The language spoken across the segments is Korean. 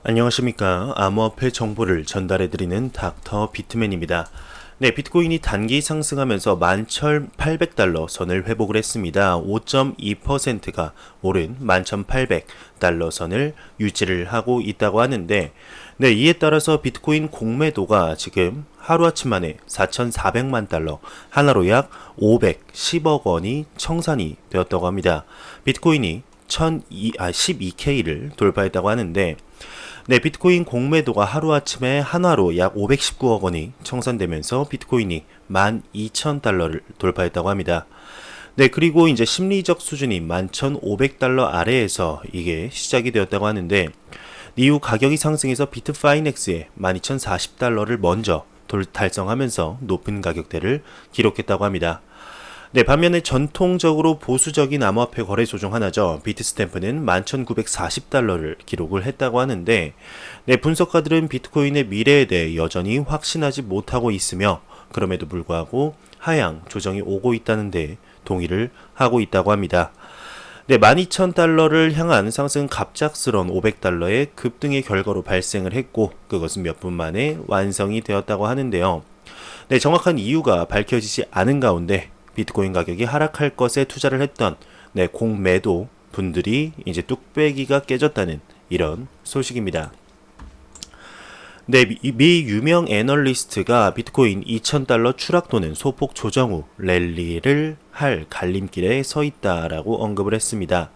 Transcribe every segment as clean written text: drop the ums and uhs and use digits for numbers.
안녕하십니까. 암호화폐 정보를 전달해드리는 닥터 비트맨입니다. 네, 비트코인이 단기 상승하면서 11,800달러 선을 회복을 했습니다. 5.2%가 오른 11,800달러 선을 유지를 하고 있다고 하는데, 네, 이에 따라서 비트코인 공매도가 지금 하루아침 만에 4,400만 달러, 하나로 약 510억 원이 청산이 되었다고 합니다. 비트코인이 12K를 돌파했다고 하는데, 네, 비트코인 공매도가 하루아침에 한화로 약 519억 원이 청산되면서 비트코인이 12,000달러를 돌파했다고 합니다. 네, 그리고 이제 심리적 수준이 11,500달러 아래에서 이게 시작이 되었다고 하는데, 이후 가격이 상승해서 비트파이넥스에 12,040달러를 먼저 달성하면서 높은 가격대를 기록했다고 합니다. 네, 반면에 전통적으로 보수적인 암호화폐 거래소 중 하나죠. 비트스탬프는 11,940달러를 기록을 했다고 하는데, 네, 분석가들은 비트코인의 미래에 대해 여전히 확신하지 못하고 있으며, 그럼에도 불구하고 하향 조정이 오고 있다는 데 동의를 하고 있다고 합니다. 네, 12,000달러를 향한 상승은 갑작스러운 500달러의 급등의 결과로 발생을 했고, 그것은 몇 분 만에 완성이 되었다고 하는데요. 네, 정확한 이유가 밝혀지지 않은 가운데 비트코인 가격이 하락할 것에 투자를 했던 공매도 분들이 이제 뚝배기가 깨졌다는 이런 소식입니다. 네, 미 유명 애널리스트가 비트코인 2,000달러 추락 또는 소폭 조정 후 랠리를 할 갈림길에 서 있다라고 언급을 했습니다.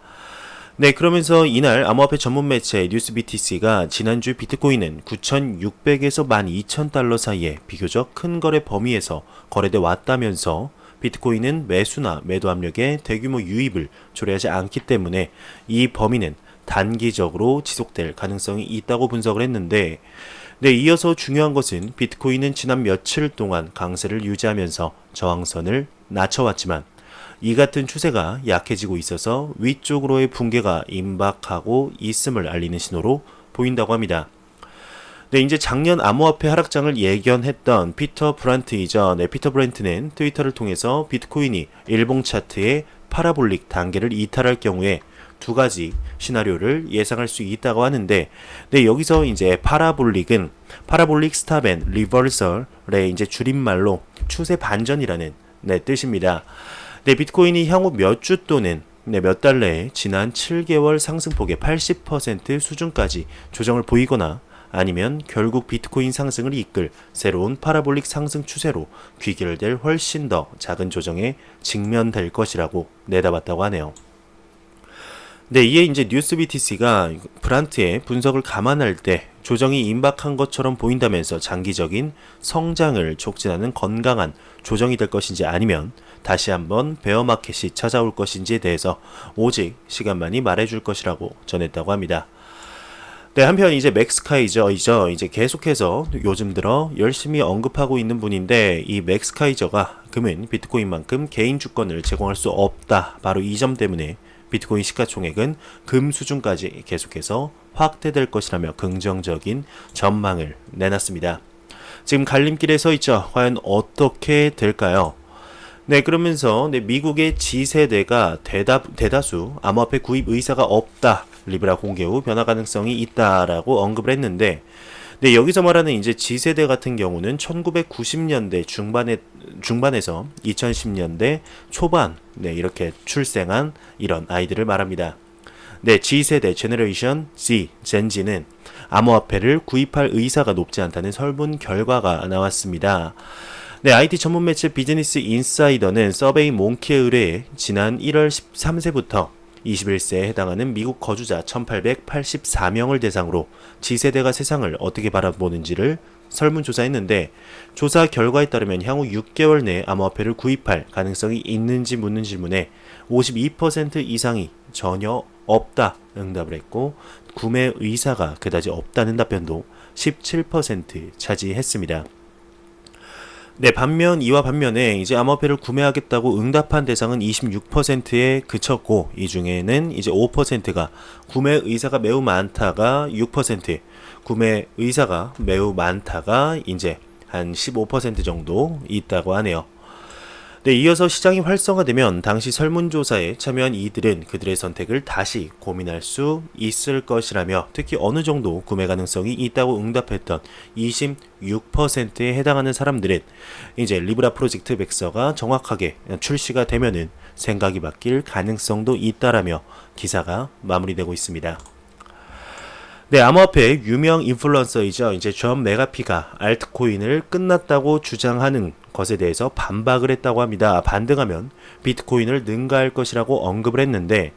네, 그러면서 이날 암호화폐 전문 매체 뉴스BTC가 지난주 비트코인은 9,600에서 12,000달러 사이에 비교적 큰 거래 범위에서 거래돼 왔다면서 비트코인은 매수나 매도 압력에 대규모 유입을 초래하지 않기 때문에 이 범위는 단기적으로 지속될 가능성이 있다고 분석을 했는데, 네, 이어서 중요한 것은 비트코인은 지난 며칠 동안 강세를 유지하면서 저항선을 낮춰왔지만 이 같은 추세가 약해지고 있어서 위쪽으로의 붕괴가 임박하고 있음을 알리는 신호로 보인다고 합니다. 네, 이제 작년 암호화폐 하락장을 예견했던 피터 브란트이죠. 네, 피터 브란트는 트위터를 통해서 비트코인이 일봉 차트의 파라볼릭 단계를 이탈할 경우에 두 가지 시나리오를 예상할 수 있다고 하는데, 네, 여기서 이제 파라볼릭은 파라볼릭 스탑 앤 리버설의 이제 줄임말로 추세 반전이라는 뜻입니다. 네, 비트코인이 향후 몇 주 또는 몇 달 내에 지난 7개월 상승폭의 80% 수준까지 조정을 보이거나 아니면 결국 비트코인 상승을 이끌 새로운 파라볼릭 상승 추세로 귀결될 훨씬 더 작은 조정에 직면될 것이라고 내다봤다고 하네요. 네, 이에 이제 뉴스BTC가 브란트의 분석을 감안할 때 조정이 임박한 것처럼 보인다면서 장기적인 성장을 촉진하는 건강한 조정이 될 것인지 아니면 다시 한번 베어마켓이 찾아올 것인지에 대해서 오직 시간만이 말해줄 것이라고 전했다고 합니다. 네, 한편 이제 맥스카이저이죠. 이제 계속해서 요즘 들어 열심히 언급하고 있는 분인데, 이 맥스카이저가 금은 비트코인만큼 개인 주권을 제공할 수 없다. 바로 이 점 때문에 비트코인 시가총액은 금 수준까지 계속해서 확대될 것이라며 긍정적인 전망을 내놨습니다. 지금 갈림길에 서 있죠. 과연 어떻게 될까요? 네, 그러면서 미국의 G세대가 대다수 암호화폐 구입 의사가 없다. 리브라 공개 후 변화 가능성이 있다라고 언급을 했는데, 네, 여기서 말하는 이제 G세대 같은 경우는 1990년대 중반에서 2010년대 초반, 이렇게 출생한 이런 아이들을 말합니다. 네, G세대, 제너레이션 Z, 젠지는 암호화폐를 구입할 의사가 높지 않다는 설문 결과가 나왔습니다. 네, IT 전문 매체 비즈니스 인사이더는 서베이 몽키에 의뢰해 지난 1월 13세부터 21세에 해당하는 미국 거주자 1884명을 대상으로 G세대가 세상을 어떻게 바라보는지를 설문조사했는데, 조사 결과에 따르면 향후 6개월 내에 암호화폐를 구입할 가능성이 있는지 묻는 질문에 52% 이상이 전혀 없다 응답을 했고, 구매 의사가 그다지 없다는 답변도 17% 차지했습니다. 네, 이와 반면에 이제 암호화폐를 구매하겠다고 응답한 대상은 26%에 그쳤고, 이 중에는 이제 5%가 구매 의사가 매우 많다가 6%, 구매 의사가 매우 많다가 이제 한 15% 정도 있다고 하네요. 네, 이어서 시장이 활성화되면 당시 설문조사에 참여한 이들은 그들의 선택을 다시 고민할 수 있을 것이라며 특히 어느 정도 구매 가능성이 있다고 응답했던 26%에 해당하는 사람들은 이제 리브라 프로젝트 백서가 정확하게 출시가 되면은 생각이 바뀔 가능성도 있다라며 기사가 마무리되고 있습니다. 네, 암호화폐 유명 인플루언서이죠. 이제 존 메가피가 알트코인을 끝났다고 주장하는 것에 대해서 반박을 했다고 합니다. 반등하면 비트코인을 능가할 것이라고 언급을 했는데,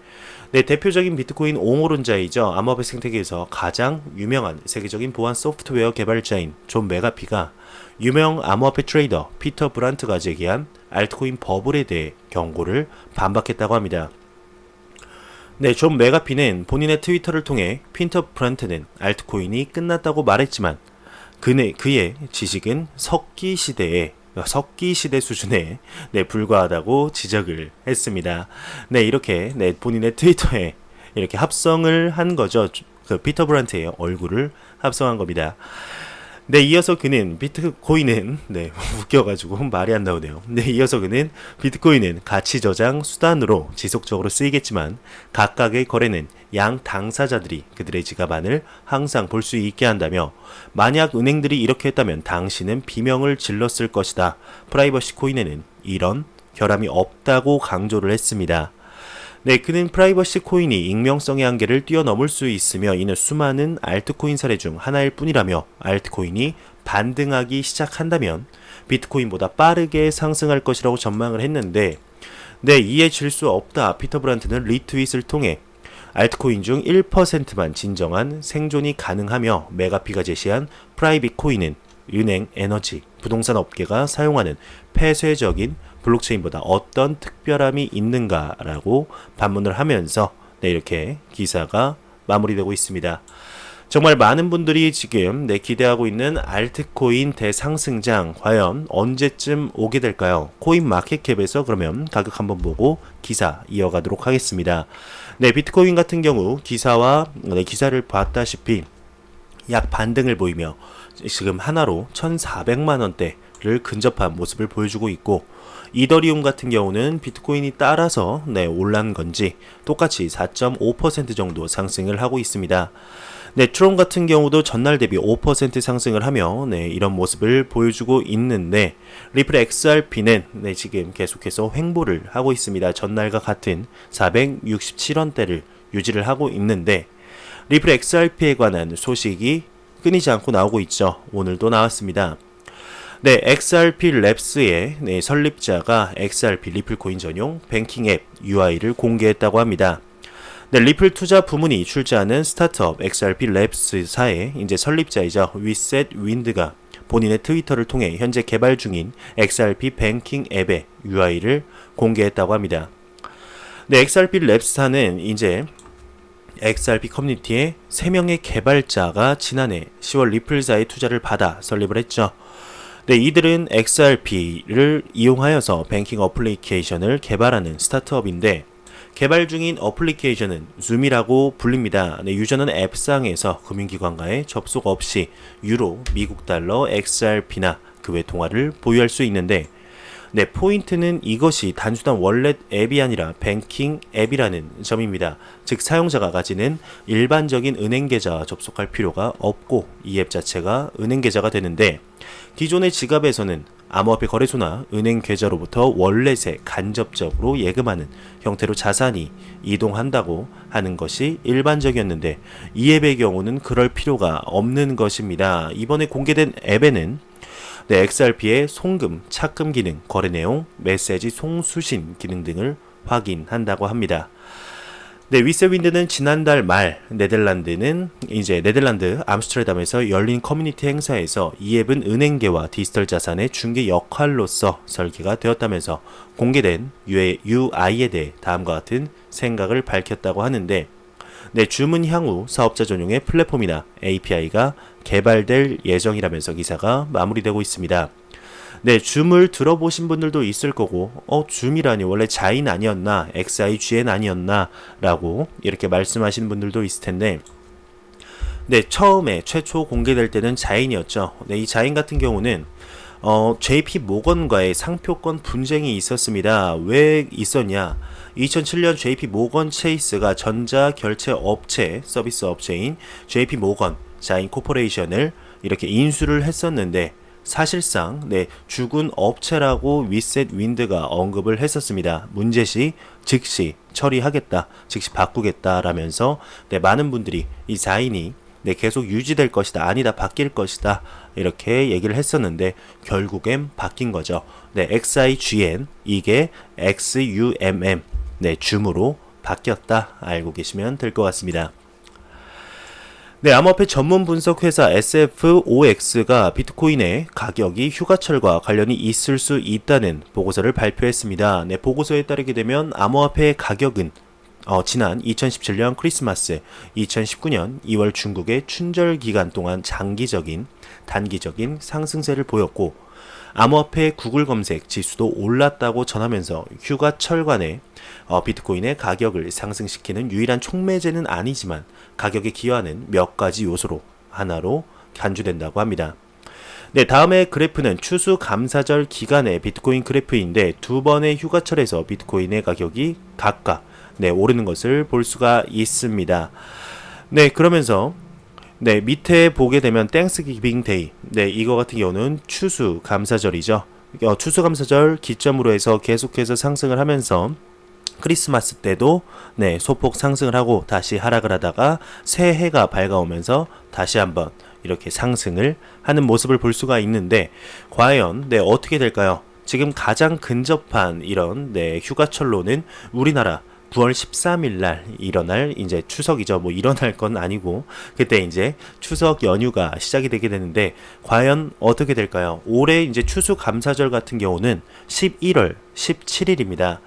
네, 대표적인 비트코인 옹호론자이죠. 암호화폐 생태계에서 가장 유명한 세계적인 보안 소프트웨어 개발자인 존 메가피가 유명 암호화폐 트레이더 피터 브란트가 제기한 알트코인 버블에 대해 경고를 반박했다고 합니다. 네, 존 메가피는 본인의 트위터를 통해 피터 브란트는 알트코인이 끝났다고 말했지만 그의 지식은 석기 시대 수준에 네, 불과하다고 지적을 했습니다. 네, 이렇게 네, 본인의 트위터에 이렇게 합성을 한 거죠. 그 피터 브란트의 얼굴을 합성한 겁니다. 네, 이어서 그는 비트코인은 네, 웃겨가지고 말이 안 나오네요. 네, 이어서 그는 비트코인은 가치 저장 수단으로 지속적으로 쓰이겠지만 각각의 거래는 양 당사자들이 그들의 지갑 안을 항상 볼 수 있게 한다며 만약 은행들이 이렇게 했다면 당신은 비명을 질렀을 것이다. 프라이버시 코인에는 이런 결함이 없다고 강조를 했습니다. 네, 그는 프라이버시 코인이 익명성의 한계를 뛰어넘을 수 있으며 이는 수많은 알트코인 사례 중 하나일 뿐이라며 알트코인이 반등하기 시작한다면 비트코인보다 빠르게 상승할 것이라고 전망을 했는데 네, 이에 질 수 없다. 피터 브란트는 리트윗을 통해 알트코인 중 1%만 진정한 생존이 가능하며 메가피가 제시한 프라이빗 코인은 은행, 에너지, 부동산 업계가 사용하는 폐쇄적인 블록체인보다 어떤 특별함이 있는가라고 반문을 하면서 네, 이렇게 기사가 마무리되고 있습니다. 정말 많은 분들이 지금 기대하고 있는 알트코인 대상승장 과연 언제쯤 오게 될까요? 코인 마켓캡에서 그러면 가격 한번 보고 기사 이어가도록 하겠습니다. 네, 비트코인 같은 경우 기사를 봤다시피 약 반등을 보이며 지금 하나로 1,400만 원대를 근접한 모습을 보여주고 있고 이더리움 같은 경우는 비트코인이 따라서 올란 건지 똑같이 4.5% 정도 상승을 하고 있습니다. 네, 트론 같은 경우도 전날 대비 5% 상승을 하며 이런 모습을 보여주고 있는데 리플 XRP는 지금 계속해서 횡보를 하고 있습니다. 전날과 같은 467원대를 유지를 하고 있는데 리플 XRP에 관한 소식이 끊이지 않고 나오고 있죠. 오늘도 나왔습니다. 네, XRP 랩스의 설립자가 XRP 리플코인 전용 뱅킹 앱 UI를 공개했다고 합니다. 네, 리플 투자 부문이 출자하는 스타트업 XRP 랩스사의 이제 설립자이자 위셋 윈드가 본인의 트위터를 통해 현재 개발 중인 XRP 뱅킹 앱의 UI를 공개했다고 합니다. 네, XRP 랩스사는 이제 XRP 커뮤니티의 3명의 개발자가 지난해 10월 리플사의 투자를 받아 설립을 했죠. 네, 이들은 XRP를 이용하여서 뱅킹 어플리케이션을 개발하는 스타트업인데 개발 중인 어플리케이션은 줌이라고 불립니다. 네, 유저는 앱상에서 금융기관과의 접속 없이 유로, 미국 달러, XRP나 그 외 통화를 보유할 수 있는데 네, 포인트는 이것이 단순한 월렛 앱이 아니라 뱅킹 앱이라는 점입니다. 즉 사용자가 가지는 일반적인 은행 계좌와 접속할 필요가 없고 이 앱 자체가 은행 계좌가 되는데 기존의 지갑에서는 암호화폐 거래소나 은행 계좌로부터 월렛에 간접적으로 예금하는 형태로 자산이 이동한다고 하는 것이 일반적이었는데 이 앱의 경우는 그럴 필요가 없는 것입니다. 이번에 공개된 앱에는 XRP의 송금, 착금 기능, 거래 내용, 메시지 송수신 기능 등을 확인한다고 합니다. 네, 위세윈드는 지난달 말 네덜란드 암스테르담에서 열린 커뮤니티 행사에서 이 앱은 은행계와 디지털 자산의 중개 역할로서 설계가 되었다면서 공개된 UI에 대해 다음과 같은 생각을 밝혔다고 하는데 네, 줌은 향후 사업자 전용의 플랫폼이나 API가 개발될 예정이라면서 기사가 마무리되고 있습니다. 네, 줌을 들어보신 분들도 있을 거고 줌이라니 원래 자인 아니었나 XIGN 아니었나 라고 이렇게 말씀하신 분들도 있을 텐데 네, 최초 공개될 때는 자인이었죠. 네, 이 자인 같은 경우는 JP 모건과의 상표권 분쟁이 있었습니다. 왜 있었냐? 2007년 JP 모건 체이스가 전자 결제 업체, 서비스 업체인 JP 모건 자인 코퍼레이션을 이렇게 인수를 했었는데 사실상 죽은 업체라고 위셋 윈드가 언급을 했었습니다. 문제시 즉시 처리하겠다, 즉시 바꾸겠다라면서 많은 분들이 이 자인이 계속 유지될 것이다, 아니다, 바뀔 것이다 이렇게 얘기를 했었는데 결국엔 바뀐 거죠. XIGN 이게 XUMM 줌으로 바뀌었다 알고 계시면 될 것 같습니다. 암호화폐 전문 분석 회사 SFOX가 비트코인의 가격이 휴가철과 관련이 있을 수 있다는 보고서를 발표했습니다. 보고서에 따르게 되면 암호화폐 가격은 지난 2017년 크리스마스, 2019년 2월 중국의 춘절 기간 동안 단기적인 상승세를 보였고 암호화폐 구글 검색 지수도 올랐다고 전하면서 휴가철간에 비트코인의 가격을 상승시키는 유일한 촉매제는 아니지만 가격에 기여하는 몇 가지 요소로 하나로 간주된다고 합니다. 다음의 그래프는 추수감사절 기간의 비트코인 그래프인데 두 번의 휴가철에서 비트코인의 가격이 각각 오르는 것을 볼 수가 있습니다. 그러면서 밑에 보게 되면 땡스기빙 데이, 이거 같은 경우는 추수감사절이죠. 추수감사절 기점으로 해서 계속해서 상승을 하면서 크리스마스 때도 소폭 상승을 하고 다시 하락을 하다가 새해가 밝아오면서 다시 한번 이렇게 상승을 하는 모습을 볼 수가 있는데 과연 어떻게 될까요? 지금 가장 근접한 이런 휴가철로는 우리나라 9월 13일 날 일어날 이제 추석이죠. 일어날 건 아니고 그때 이제 추석 연휴가 시작이 되게 되는데 과연 어떻게 될까요? 올해 이제 추수감사절 같은 경우는 11월 17일입니다.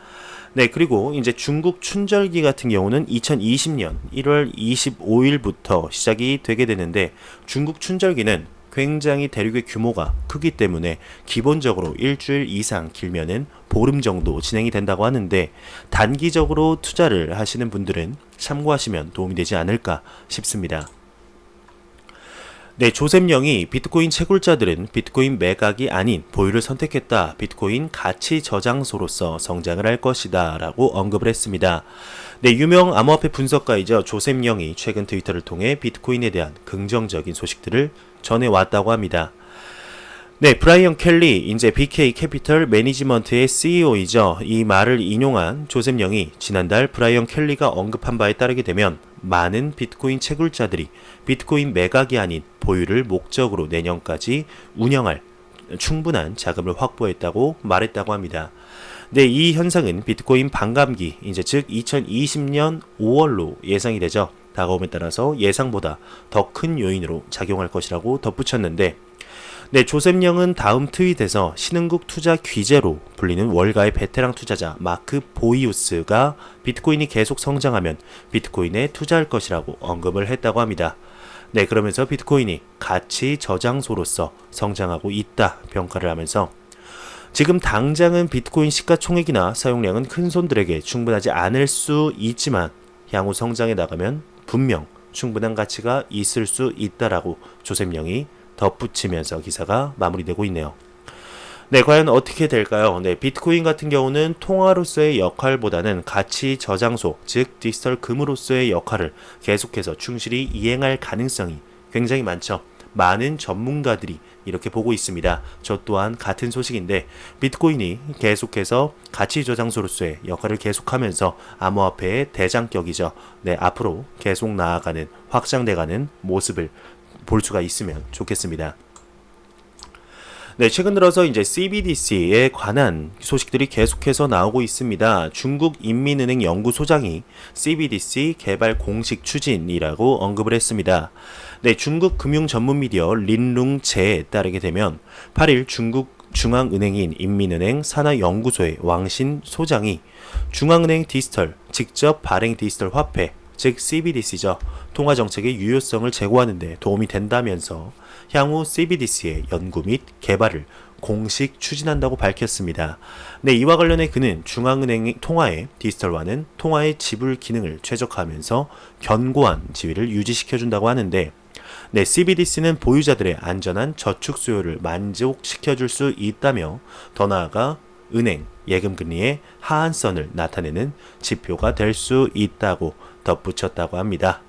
그리고 이제 중국 춘절기 같은 경우는 2020년 1월 25일부터 시작이 되게 되는데 중국 춘절기는 굉장히 대륙의 규모가 크기 때문에 기본적으로 일주일 이상 길면은 보름 정도 진행이 된다고 하는데 단기적으로 투자를 하시는 분들은 참고하시면 도움이 되지 않을까 싶습니다. 조셉영이 비트코인 채굴자들은 비트코인 매각이 아닌 보유를 선택했다. 비트코인 가치 저장소로서 성장을 할 것이다. 라고 언급을 했습니다. 유명 암호화폐 분석가이죠. 조셉영이 최근 트위터를 통해 비트코인에 대한 긍정적인 소식들을 전해왔다고 합니다. 브라이언 켈리, 이제 BK 캐피털 매니지먼트의 CEO이죠. 이 말을 인용한 조셉영이 지난달 브라이언 켈리가 언급한 바에 따르게 되면 많은 비트코인 채굴자들이 비트코인 매각이 아닌 보유를 목적으로 내년까지 운영할 충분한 자금을 확보했다고 말했다고 합니다. 이 현상은 비트코인 반감기, 즉 2020년 5월로 예상이 되죠. 다가옴에 따라서 예상보다 더 큰 요인으로 작용할 것이라고 덧붙였는데 조셉영은 다음 트윗에서 신흥국 투자 귀재로 불리는 월가의 베테랑 투자자 마크 보이우스가 비트코인이 계속 성장하면 비트코인에 투자할 것이라고 언급을 했다고 합니다. 그러면서 비트코인이 가치 저장소로서 성장하고 있다 평가를 하면서 지금 당장은 비트코인 시가총액이나 사용량은 큰 손들에게 충분하지 않을 수 있지만 향후 성장해 나가면 분명 충분한 가치가 있을 수 있다라고 조셉영이 덧붙이면서 기사가 마무리되고 있네요. 과연 어떻게 될까요? 비트코인 같은 경우는 통화로서의 역할보다는 가치 저장소, 즉 디지털 금으로서의 역할을 계속해서 충실히 이행할 가능성이 굉장히 많죠. 많은 전문가들이 이렇게 보고 있습니다. 저 또한 같은 소식인데 비트코인이 계속해서 가치 저장소로서의 역할을 계속하면서 암호화폐의 대장격이죠. 앞으로 계속 나아가는, 확장돼가는 모습을 볼 수가 있으면 좋겠습니다. 최근 들어서 이제 CBDC에 관한 소식들이 계속해서 나오고 있습니다. 중국 인민은행 연구소장이 CBDC 개발 공식 추진이라고 언급을 했습니다. 중국 금융 전문 미디어 린룽제에 따르게 되면 8일 중국 중앙은행인 인민은행 산하연구소의 왕신 소장이 중앙은행 디지털, 직접 발행 디지털 화폐, 즉 CBDC죠. 통화정책의 유효성을 제고하는 데 도움이 된다면서 향후 CBDC의 연구 및 개발을 공식 추진한다고 밝혔습니다. 이와 관련해 그는 중앙은행 통화의 디지털화는 통화의 지불 기능을 최적화하면서 견고한 지위를 유지시켜준다고 하는데 네, CBDC는 보유자들의 안전한 저축 수요를 만족시켜줄 수 있다며 더 나아가 은행, 예금 금리의 하한선을 나타내는 지표가 될 수 있다고 덧붙였다고 합니다.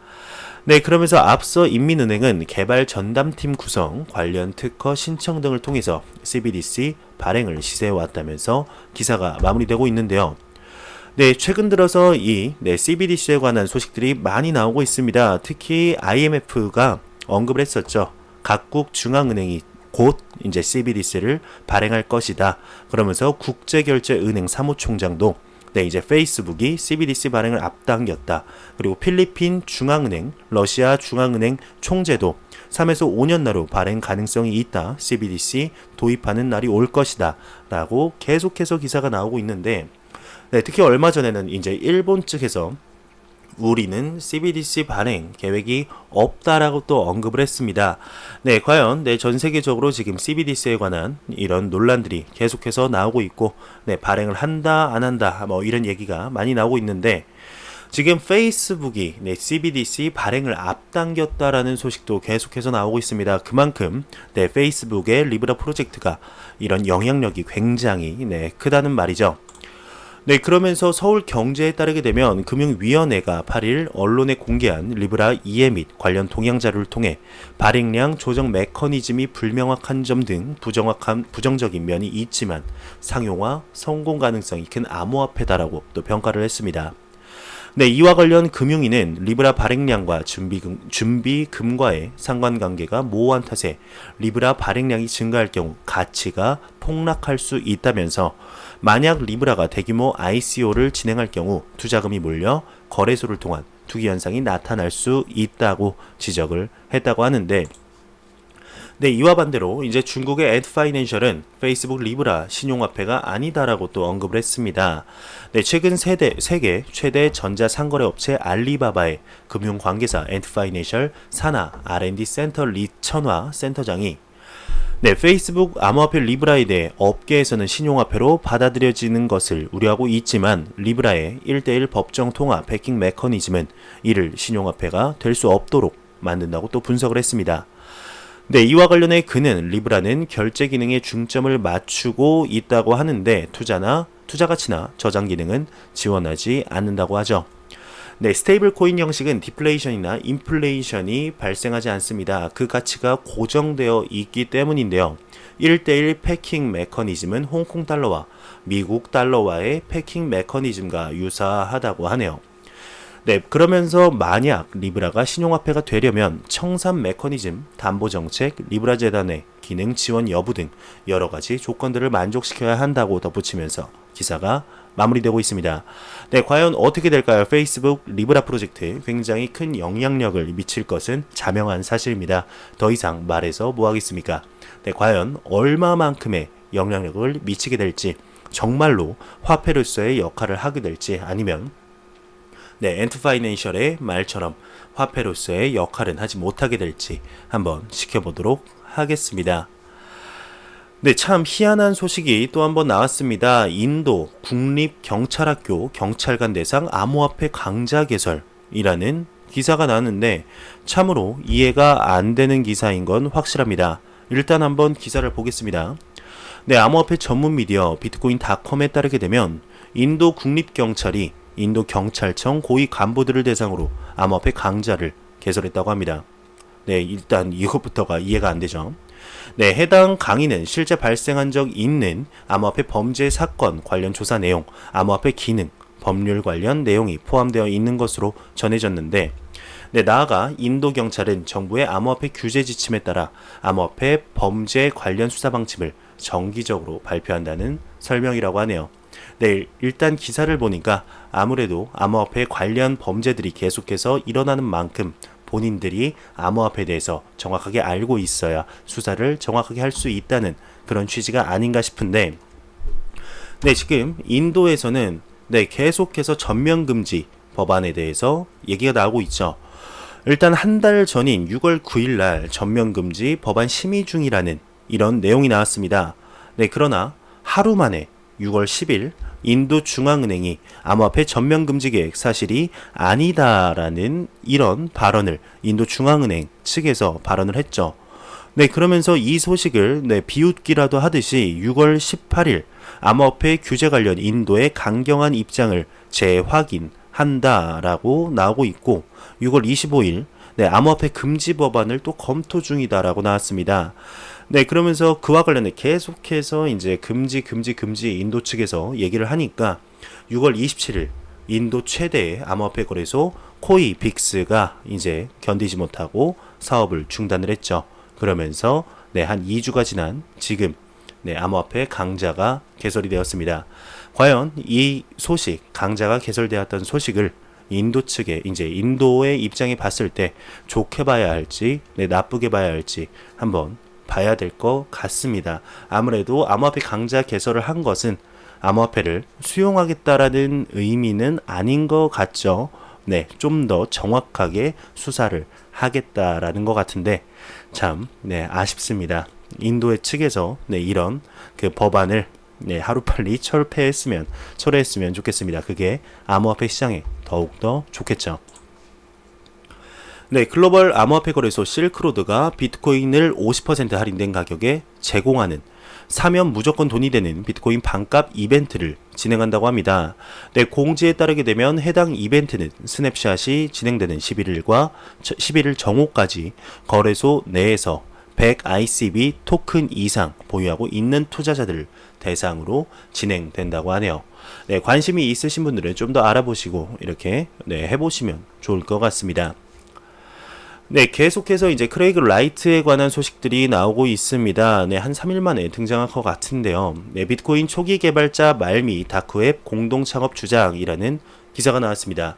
네, 그러면서 앞서 인민은행은 개발 전담팀 구성, 관련 특허 신청 등을 통해서 CBDC 발행을 시사해왔다면서 기사가 마무리되고 있는데요. 네, 최근 들어서 CBDC에 관한 소식들이 많이 나오고 있습니다. 특히 IMF가 언급을 했었죠. 각국 중앙은행이 곧 이제 CBDC를 발행할 것이다. 그러면서 국제결제은행 사무총장도 이제 페이스북이 CBDC 발행을 앞당겼다. 그리고 필리핀 중앙은행, 러시아 중앙은행 총재도 3에서 5년 내로 발행 가능성이 있다. CBDC 도입하는 날이 올 것이다. 라고 계속해서 기사가 나오고 있는데, 네, 특히 얼마 전에는 이제 일본 측에서 우리는 CBDC 발행 계획이 없다라고 또 언급을 했습니다. 네, 과연 전 세계적으로 지금 CBDC에 관한 이런 논란들이 계속해서 나오고 있고, 발행을 한다 안 한다 뭐 이런 얘기가 많이 나오고 있는데, 지금 페이스북이 CBDC 발행을 앞당겼다라는 소식도 계속해서 나오고 있습니다. 그만큼 페이스북의 리브라 프로젝트가 이런 영향력이 굉장히 크다는 말이죠. 네, 그러면서 서울경제에 따르게 되면 금융위원회가 8일 언론에 공개한 리브라 이해 및 관련 동향 자료를 통해 발행량 조정 메커니즘이 불명확한 점 등 부정적인 면이 있지만 상용화 성공 가능성이 큰 암호화폐다라고 또 평가를 했습니다. 네, 이와 관련 금융위는 리브라 발행량과 준비금과의 상관관계가 모호한 탓에 리브라 발행량이 증가할 경우 가치가 폭락할 수 있다면서 만약 리브라가 대규모 ICO를 진행할 경우 투자금이 몰려 거래소를 통한 투기 현상이 나타날 수 있다고 지적을 했다고 하는데, 네, 이와 반대로 이제 중국의 앤트파이낸셜은 페이스북 리브라 신용화폐가 아니다라고 또 언급을 했습니다. 네, 최근 세계 최대 전자상거래 업체 알리바바의 금융 관계사 앤트파이낸셜 산하 R&D 센터 리천화 센터장이 페이스북 암호화폐 리브라에 대해 업계에서는 신용화폐로 받아들여지는 것을 우려하고 있지만 리브라의 1대1 법정 통화 패킹 메커니즘은 이를 신용화폐가 될 수 없도록 만든다고 또 분석을 했습니다. 네, 이와 관련해 그는 리브라는 결제 기능에 중점을 맞추고 있다고 하는데 투자 가치나 저장 기능은 지원하지 않는다고 하죠. 네, 스테이블 코인 형식은 디플레이션이나 인플레이션이 발생하지 않습니다. 그 가치가 고정되어 있기 때문인데요. 1대1 패킹 메커니즘은 홍콩 달러와 미국 달러와의 패킹 메커니즘과 유사하다고 하네요. 네, 그러면서 만약 리브라가 신용화폐가 되려면 청산 메커니즘, 담보정책, 리브라 재단의 기능 지원 여부 등 여러 가지 조건들을 만족시켜야 한다고 덧붙이면서 기사가 마무리되고 있습니다. 네, 과연 어떻게 될까요? 페이스북 리브라 프로젝트 굉장히 큰 영향력을 미칠 것은 자명한 사실입니다. 더 이상 말해서 뭐하겠습니까? 네, 과연 얼마만큼의 영향력을 미치게 될지, 정말로 화폐로서의 역할을 하게 될지, 아니면 앤트파이낸셜의 말처럼 화폐로서의 역할은 하지 못하게 될지 한번 지켜보도록 하겠습니다. 네, 참 희한한 소식이 또 한번 나왔습니다. 인도 국립경찰학교 경찰관 대상 암호화폐 강자 개설이라는 기사가 나왔는데 참으로 이해가 안 되는 기사인 건 확실합니다. 일단 한번 기사를 보겠습니다. 네, 암호화폐 전문 미디어 비트코인닷컴에 따르게 되면 인도 국립경찰이 인도 경찰청 고위 간부들을 대상으로 암호화폐 강좌를 개설했다고 합니다. 네, 일단 이것부터가 이해가 안 되죠. 네, 해당 강의는 실제 발생한 적 있는 암호화폐 범죄 사건 관련 조사 내용, 암호화폐 기능, 법률 관련 내용이 포함되어 있는 것으로 전해졌는데, 네, 나아가 인도 경찰은 정부의 암호화폐 규제 지침에 따라 암호화폐 범죄 관련 수사 방침을 정기적으로 발표한다는 설명이라고 하네요. 네, 일단 기사를 보니까 아무래도 암호화폐 관련 범죄들이 계속해서 일어나는 만큼 본인들이 암호화폐에 대해서 정확하게 알고 있어야 수사를 정확하게 할 수 있다는 그런 취지가 아닌가 싶은데, 네, 지금 인도에서는 계속해서 전면금지 법안에 대해서 얘기가 나오고 있죠. 일단 한 달 전인 6월 9일 날 전면금지 법안 심의 중이라는 이런 내용이 나왔습니다. 네, 그러나 하루 만에 6월 10일 인도 중앙은행이 암호화폐 전면 금지 계획 사실이 아니다라는 이런 발언을 인도 중앙은행 측에서 발언을 했죠. 네, 그러면서 이 소식을 비웃기라도 하듯이 6월 18일 암호화폐 규제 관련 인도의 강경한 입장을 재확인한다라고 나오고 있고 6월 25일 암호화폐 금지 법안을 또 검토 중이다라고 나왔습니다. 네, 그러면서 그와 관련해 계속해서 이제 금지 인도 측에서 얘기를 하니까 6월 27일 인도 최대의 암호화폐 거래소 코이 빅스가 이제 견디지 못하고 사업을 중단을 했죠. 그러면서 한 2주가 지난 지금 암호화폐 강자가 개설이 되었습니다. 과연 이 소식, 강자가 개설되었던 소식을 인도 측에 이제 인도의 입장에 봤을 때 좋게 봐야 할지 나쁘게 봐야 할지 한번 봐야 될 것 같습니다. 아무래도 암호화폐 강자 개설을 한 것은 암호화폐를 수용하겠다라는 의미는 아닌 것 같죠. 네, 좀 더 정확하게 수사를 하겠다라는 것 같은데 참 아쉽습니다. 인도의 측에서 이런 그 법안을 하루빨리 철회했으면 좋겠습니다. 그게 암호화폐 시장에 더욱더 좋겠죠. 글로벌 암호화폐 거래소 실크로드가 비트코인을 50% 할인된 가격에 제공하는 사면 무조건 돈이 되는 비트코인 반값 이벤트를 진행한다고 합니다. 공지에 따르게 되면 해당 이벤트는 스냅샷이 진행되는 11일 정오까지 거래소 내에서 100 ICB 토큰 이상 보유하고 있는 투자자들을 대상으로 진행된다고 하네요. 관심이 있으신 분들은 좀 더 알아보시고 이렇게 해보시면 좋을 것 같습니다. 계속해서 이제 크레이그 라이트에 관한 소식들이 나오고 있습니다. 한 3일 만에 등장할 것 같은데요. 비트코인 초기 개발자 말미 다크웹 공동 창업 주장이라는 기사가 나왔습니다.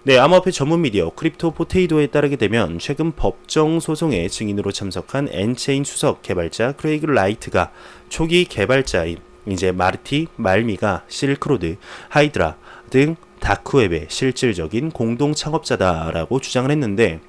암호화폐 전문 미디어 크립토 포테이도에 따르게 되면 최근 법정 소송의 증인으로 참석한 엔체인 수석 개발자 크레이그 라이트가 초기 개발자인 이제 마르티 말미가 실크로드, 하이드라 등 다크웹의 실질적인 공동 창업자다라고 주장을 했는데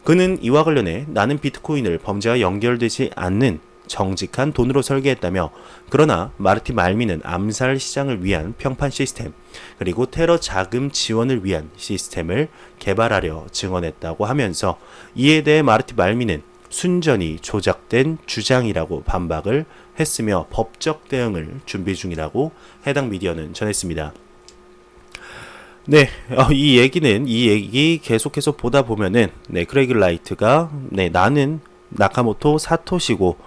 그는 이와 관련해 나는 비트코인을 범죄와 연결되지 않는 정직한 돈으로 설계했다며 그러나 마르티 말미는 암살 시장을 위한 평판 시스템 그리고 테러 자금 지원을 위한 시스템을 개발하려 증언했다고 하면서 이에 대해 마르티 말미는 순전히 조작된 주장이라고 반박을 했으며 법적 대응을 준비 중이라고 해당 미디어는 전했습니다. 이 얘기 계속해서 보다 보면은 크레이그 라이트가 나는 나카모토 사토시고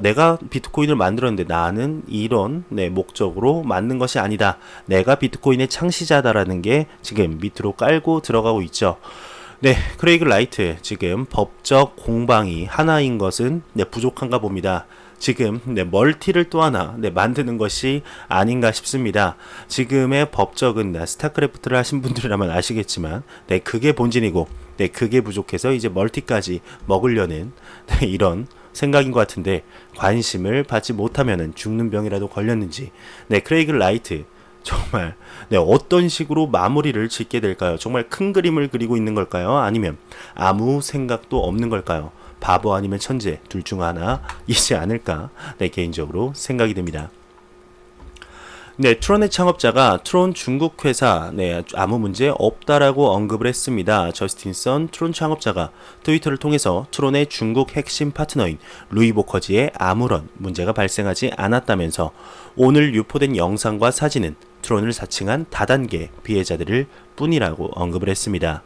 내가 비트코인을 만들었는데 나는 이런 목적으로 만든 것이 아니다. 내가 비트코인의 창시자다라는 게 지금 밑으로 깔고 들어가고 있죠. 크레이그 라이트 지금 법적 공방이 하나인 것은 부족한가 봅니다. 지금 멀티를 또 하나 만드는 것이 아닌가 싶습니다. 지금의 법적은 스타크래프트를 하신 분들이라면 아시겠지만 그게 본진이고 그게 부족해서 이제 멀티까지 먹으려는 이런 생각인 것 같은데 관심을 받지 못하면 죽는 병이라도 걸렸는지 크레이그 라이트 정말 어떤 식으로 마무리를 짓게 될까요? 정말 큰 그림을 그리고 있는 걸까요? 아니면 아무 생각도 없는 걸까요? 바보 아니면 천재 둘 중 하나이지 않을까 개인적으로 생각이 듭니다. 트론의 창업자가 트론 중국 회사 아무 문제 없다라고 언급을 했습니다. 저스틴 선 트론 창업자가 트위터를 통해서 트론의 중국 핵심 파트너인 루이 보커지에 아무런 문제가 발생하지 않았다면서 오늘 유포된 영상과 사진은 트론을 사칭한 다단계 피해자들을 뿐이라고 언급을 했습니다.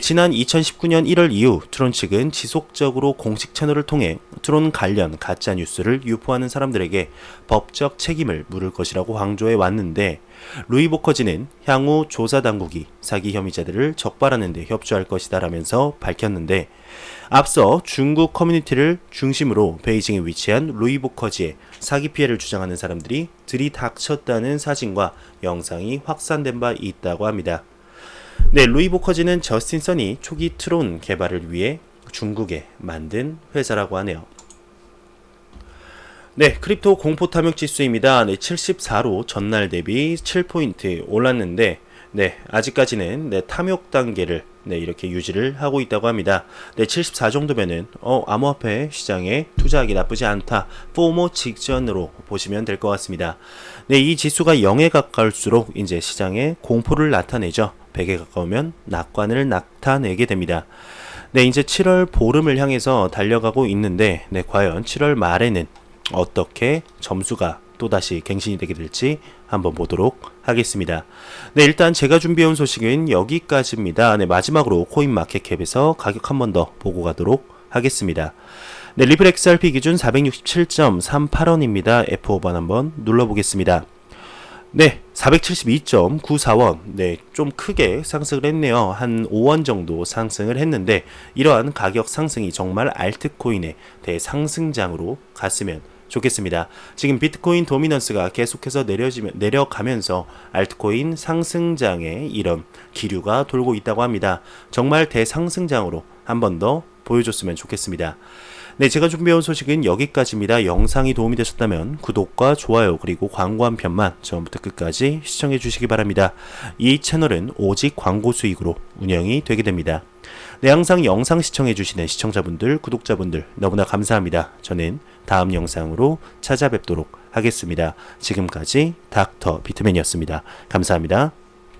지난 2019년 1월 이후 트론 측은 지속적으로 공식 채널을 통해 트론 관련 가짜 뉴스를 유포하는 사람들에게 법적 책임을 물을 것이라고 강조해 왔는데 루이 보커지는 향후 조사 당국이 사기 혐의자들을 적발하는 데 협조할 것이다 라면서 밝혔는데 앞서 중국 커뮤니티를 중심으로 베이징에 위치한 루이 보커지의 사기 피해를 주장하는 사람들이 들이닥쳤다는 사진과 영상이 확산된 바 있다고 합니다. 루이 보커지는 저스틴 선이 초기 트론 개발을 위해 중국에 만든 회사라고 하네요. 크립토 공포 탐욕 지수입니다. 74로 전날 대비 7포인트 올랐는데 아직까지는 탐욕 단계를 네, 이렇게 유지를 하고 있다고 합니다. 네, 74 정도면은 암호화폐 시장에 투자하기 나쁘지 않다. 포모 직전으로 보시면 될 것 같습니다. 네, 이 지수가 0에 가까울수록 이제 시장에 공포를 나타내죠. 100에 가까우면 낙관을 나타내게 됩니다. 네, 이제 7월 보름을 향해서 달려가고 있는데, 네, 과연 7월 말에는 어떻게 점수가 또다시 갱신이 되게 될지 한번 보도록 하겠습니다. 네, 일단 제가 준비해온 소식은 여기까지입니다. 네, 마지막으로 코인마켓캡에서 가격 한 번 더 보고 가도록 하겠습니다. 네, 리플 XRP 기준 467.38원입니다. F5번 한번 눌러보겠습니다. 네, 472.94원. 네, 좀 크게 상승을 했네요. 한 5원 정도 상승을 했는데, 이러한 가격 상승이 정말 알트코인의 대상승장으로 갔으면 좋겠습니다. 지금 비트코인 도미넌스가 계속해서 내려가면서 알트코인 상승장의 이런 기류가 돌고 있다고 합니다. 정말 대상승장으로 한 번 더 보여줬으면 좋겠습니다. 네, 제가 준비해온 소식은 여기까지입니다. 영상이 도움이 되셨다면 구독과 좋아요 그리고 광고 한 편만 처음부터 끝까지 시청해 주시기 바랍니다. 이 채널은 오직 광고 수익으로 운영이 되게 됩니다. 네, 항상 영상 시청해 주시는 시청자분들, 구독자분들 너무나 감사합니다. 저는 다음 영상으로 찾아뵙도록 하겠습니다. 지금까지 닥터 비트맨이었습니다. 감사합니다.